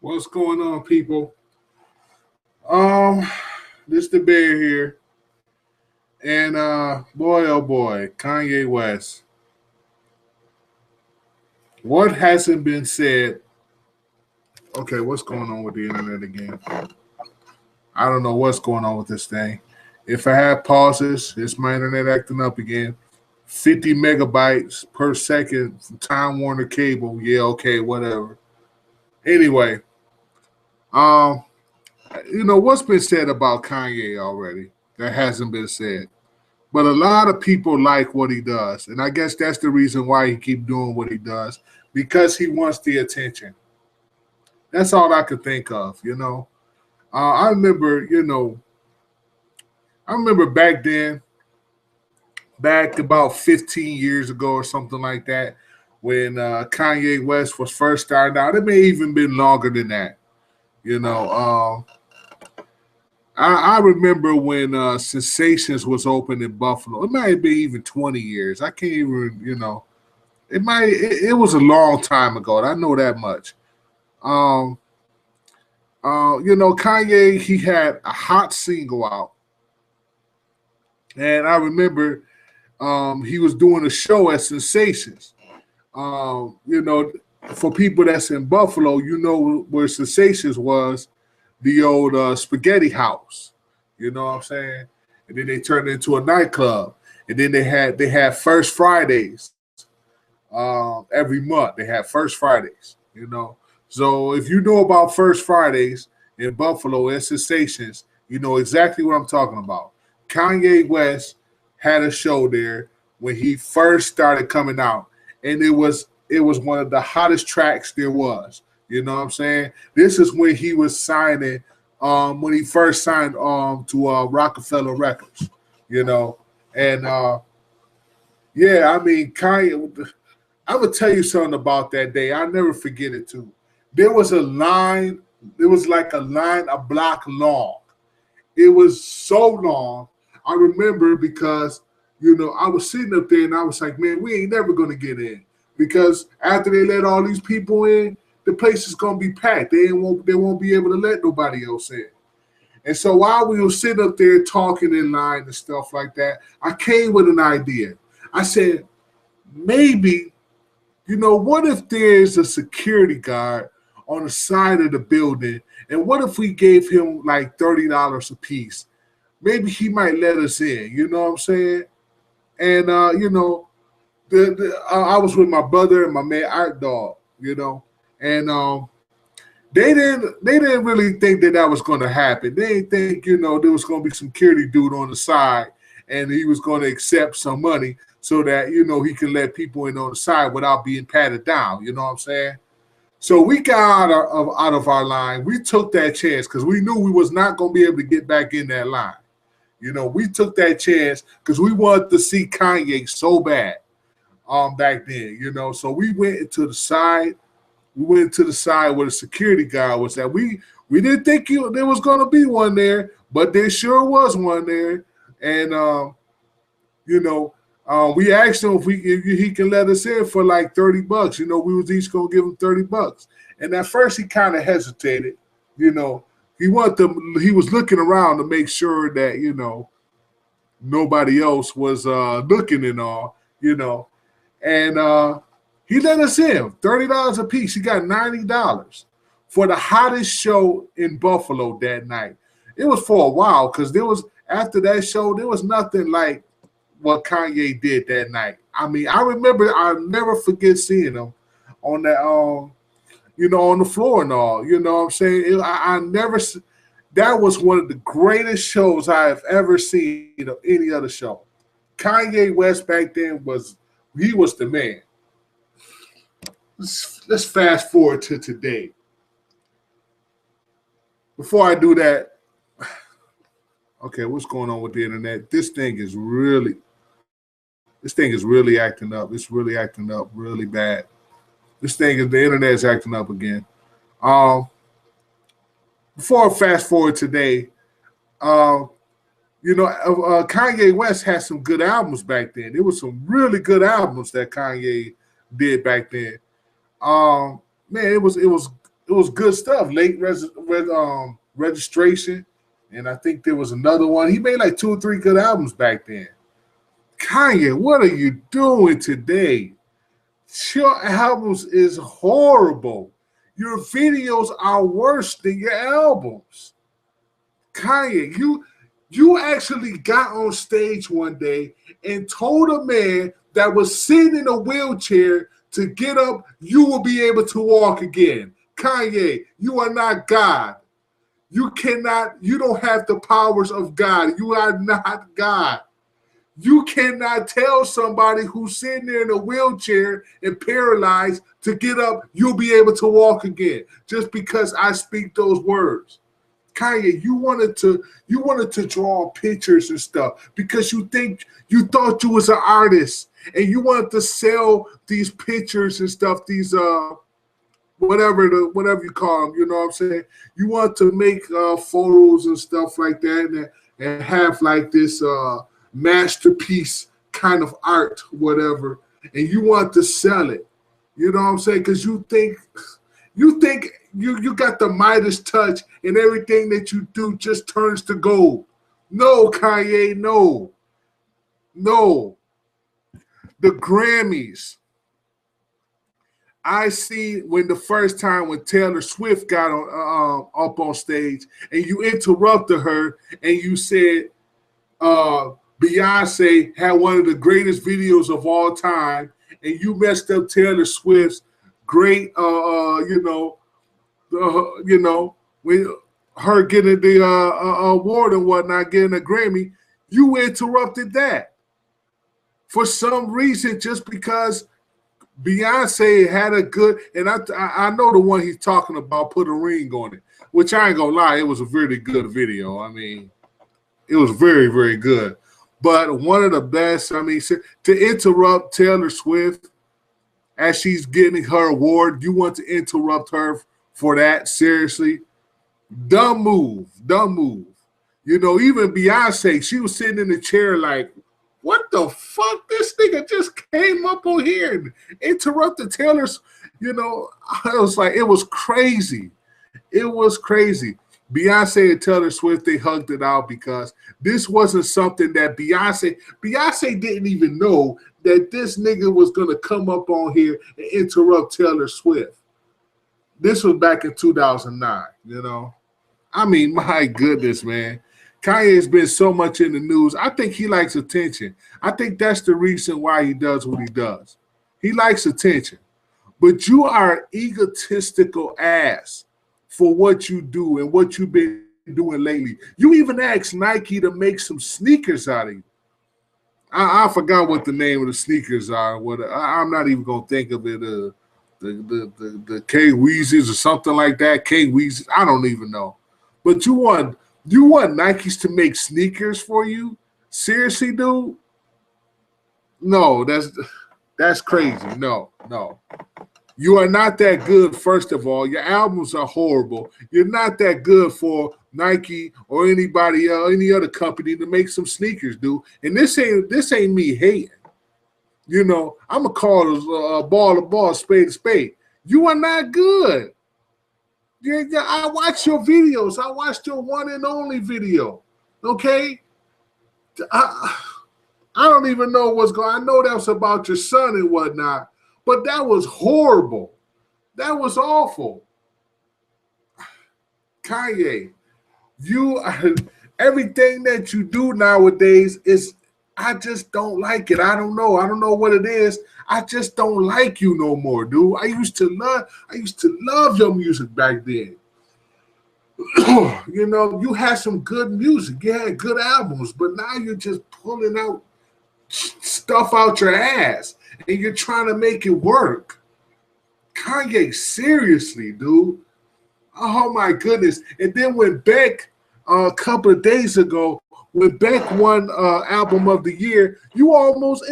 What's going on, people? Um, this the bear here, and boy, oh boy, Kanye West. What hasn't been said? Okay, what's going on with the internet again? I don't know what's going on with this thing. If I have pauses, it's my internet acting up again. 50 megabytes per second from Time Warner Cable. Yeah, okay, whatever. Anyway, um, what's been said about Kanye already that hasn't been said. But a lot of people like what he does, and I guess that's the reason why he keep doing what he does because he wants the attention. That's all I could think of. I remember, I remember back then, back about 15 years ago or something like that, when Kanye West was first starting out. It may even been longer than that. You know, I remember when Sensations was open in Buffalo. It might be even 20 years. I can't even, it was a long time ago. I know that much. Um, Kanye, he had a hot single out. And I remember he was doing a show at Sensations. For people that's in Buffalo, you know where Sensations was, the old spaghetti house. You know what I'm saying? And then they turned it into a nightclub. And then they had First Fridays every month. They had First Fridays. So if you know about First Fridays in Buffalo and Sensations, you know exactly what I'm talking about. Kanye West had a show there when he first started coming out, and it was one of the hottest tracks there was. You know what I'm saying? This is when he was signing, when he first signed to Rockefeller Records. You know, and yeah, I mean Kanye. I'm gonna tell you something about that day. I'll never forget it too. There was a line. It was like a line a block long. It was so long. I remember because I was sitting up there and I was like, man, we ain't never gonna get in because after they let all these people in, the place is gonna be packed. They won't be able to let nobody else in. And so while we were sitting up there talking in line and stuff like that, I came with an idea. I said, maybe, what if there's a security guard on the side of the building, and what if we gave him like $30 a piece? Maybe he might let us in. You know what I'm saying? And I was with my brother and my man Art Dog. And they didn't really think that was going to happen. They didn't think there was going to be some security dude on the side, and he was going to accept some money so that he can let people in on the side without being patted down. You know what I'm saying? So we got out of our line. We took that chance because we knew we was not going to be able to get back in that line. We took that chance because we wanted to see Kanye so bad back then. So we went to the side. We went to the side where the security guard was at. We didn't think there was going to be one there, but there sure was one there. And we asked him if he can let us in for like $30. We was each gonna give him $30. And at first he kind of hesitated. He was looking around to make sure that nobody else was looking and all. And he let us in $30 a piece. He got $90 for the hottest show in Buffalo that night. It was for a while because after that show there was nothing like what Kanye did that night. I mean, I remember, I'll never forget seeing him on that, on the floor and all. You know what I'm saying? That was one of the greatest shows I have ever seen of any other show. Kanye West back then was the man. Let's fast forward to today. Before I do that, okay, what's going on with the internet? This thing is really acting up. It's really acting up really bad. The internet is acting up again. Before I fast forward today, Kanye West had some good albums back then. There was some really good albums that Kanye did back then. Man, it was it was good stuff. Registration, and I think there was another one. He made like 2 or 3 good albums back then. Kanye, what are you doing today? Your albums is horrible. Your videos are worse than your albums. Kanye, you actually got on stage one day and told a man that was sitting in a wheelchair to get up, you will be able to walk again. Kanye, you are not God. You don't have the powers of God. You are not God. You cannot tell somebody who's sitting there in a wheelchair and paralyzed to get up, you'll be able to walk again, just because I speak those words. Kanye, you wanted to draw pictures and stuff because you thought you was an artist and you wanted to sell these pictures and stuff, these whatever you call them, you know what I'm saying? You want to make photos and stuff like that and have like this masterpiece kind of art, whatever, and you want to sell it. You know what I'm saying? Because you think you got the Midas touch and everything that you do just turns to gold. No, Kanye, no. The Grammys. I see when the first time when Taylor Swift got on up on stage and you interrupted her and you said Beyonce had one of the greatest videos of all time, and you messed up Taylor Swift's great, when her getting the award and whatnot, getting a Grammy, you interrupted that for some reason, just because Beyonce had a good, and I know the one he's talking about, put a ring on it, which I ain't gonna lie, it was a really good video. I mean, it was very, very good. But one of the best, I mean, to interrupt Taylor Swift as she's getting her award, you want to interrupt her for that? Seriously? Dumb move. You know, even Beyonce, she was sitting in the chair like, what the fuck? This nigga just came up on here and interrupted Taylor's, you know. I was like, it was crazy. It was crazy. Beyonce and Taylor Swift, they hugged it out because this wasn't something that Beyonce didn't even know that this nigga was going to come up on here and interrupt Taylor Swift. This was back in 2009, you know. I mean, my goodness, man. Kanye has been so much in the news. I think he likes attention. I think that's the reason why he does what he does. He likes attention. But you are an egotistical ass for what you do and what you've been doing lately. You even asked Nike to make some sneakers out of you. I forgot what the name of the sneakers are. I'm not even gonna think of it. The K Weezys or something like that. K Weezys. I don't even know. But you want Nikes to make sneakers for you? Seriously, dude? No, that's crazy. No. You are not that good, first of all. Your albums are horrible. You're not that good for Nike or anybody else, any other company to make some sneakers, dude. And this ain't me hating. You know, I'm going to call a ball, spade a spade. You are not good. Yeah, I watched your videos. I watched your one and only video. Okay? I don't even know what's going on. I know that was about your son and whatnot. But that was horrible. That was awful. Kanye, everything that you do nowadays is, I just don't like it. I don't know what it is. I just don't like you no more, dude. I used to love your music back then. You know, you had some good music. You had good albums, but now you're just pulling out stuff out your ass and you're trying to make it work. Kanye, seriously, dude. Oh my goodness. And then when Beck a couple of days ago, when Beck won album of the year, you almost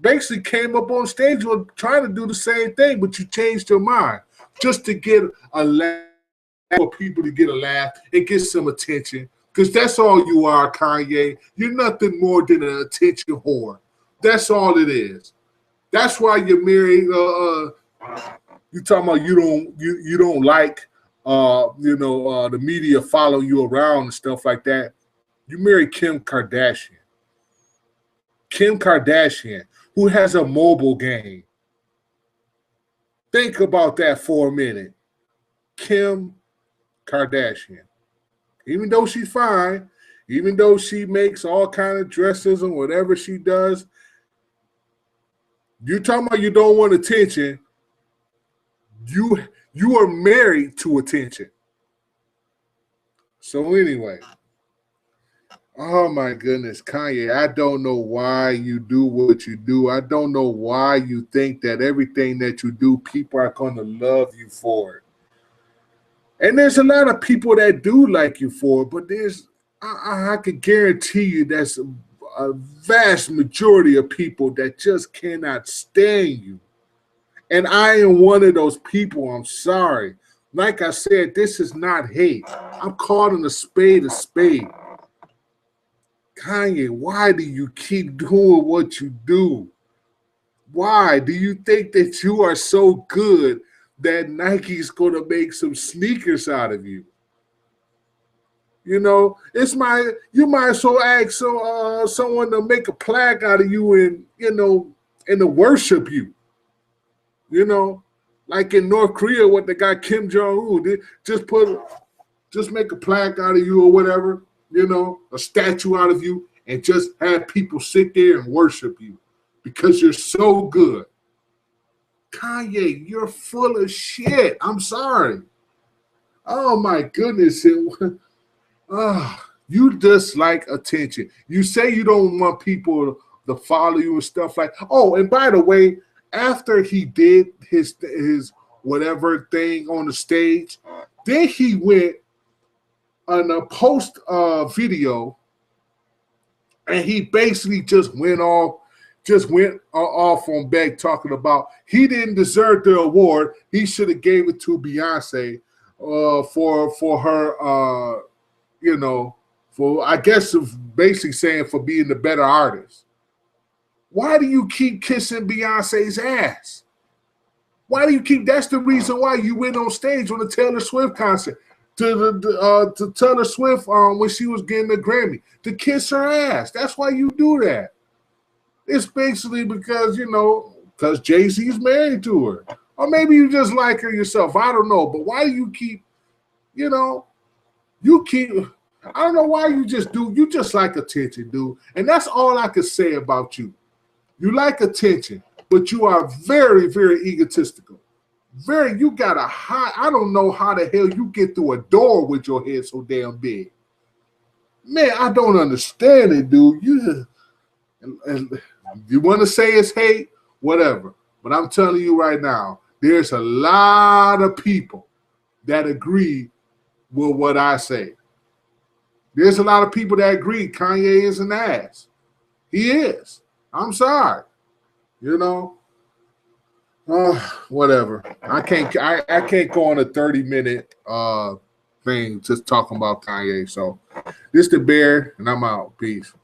basically came up on stage trying to do the same thing, but you changed your mind just to get a laugh, for people to get a laugh and get some attention. Because that's all you are, Kanye. You're nothing more than an attention whore. That's all it is. That's why you're married You talking about you don't like the media follow you around and stuff like that. You marry Kim Kardashian. Kim Kardashian, who has a mobile game. Think about that for a minute. Kim Kardashian. Even though she's fine, even though she makes all kind of dresses and whatever she does, you talking about you don't want attention. You are married to attention. So anyway, oh my goodness, Kanye, I don't know why you do what you do. I don't know why you think that everything that you do, people are going to love you for it. And there's a lot of people that do like you for it, but I can guarantee you that's a vast majority of people that just cannot stand you. And I am one of those people. I'm sorry. Like I said, this is not hate. I'm calling a spade a spade. Kanye, why do you keep doing what you do? Why do you think that you are so good that Nike's going to make some sneakers out of you? You know, you might as well ask someone to make a plaque out of you and to worship you. You know, like in North Korea, what the guy Kim Jong-un did, just make a plaque out of you or whatever, a statue out of you, and just have people sit there and worship you because you're so good. Kanye, you're full of shit. I'm sorry. Oh my goodness. You just like attention. You say you don't want people to follow you and stuff like. Oh, and by the way, after he did his whatever thing on the stage, then he went on a post video, and he basically just went off on Beck talking about he didn't deserve the award. He should have gave it to Beyonce for her for I guess basically saying for being the better artist. Why do you keep kissing Beyonce's ass? Why do you keep? That's the reason why you went on stage on the Taylor Swift concert to Taylor Swift when she was getting the Grammy to kiss her ass. That's why you do that. It's basically because because Jay-Z's married to her, or maybe you just like her yourself. I don't know, but why do you keep? You keep. I don't know why you just like attention, dude. And that's all I can say about you. You like attention, but you are very, very egotistical. You got a high, I don't know how the hell you get through a door with your head so damn big. Man, I don't understand it, dude. You want to say it's hate, whatever. But I'm telling you right now, there's a lot of people that agree with what I say. There's a lot of people that agree Kanye is an ass. He is. I'm sorry. Whatever. I can't go on a 30-minute thing just talking about Kanye. So this the Bear, and I'm out. Peace.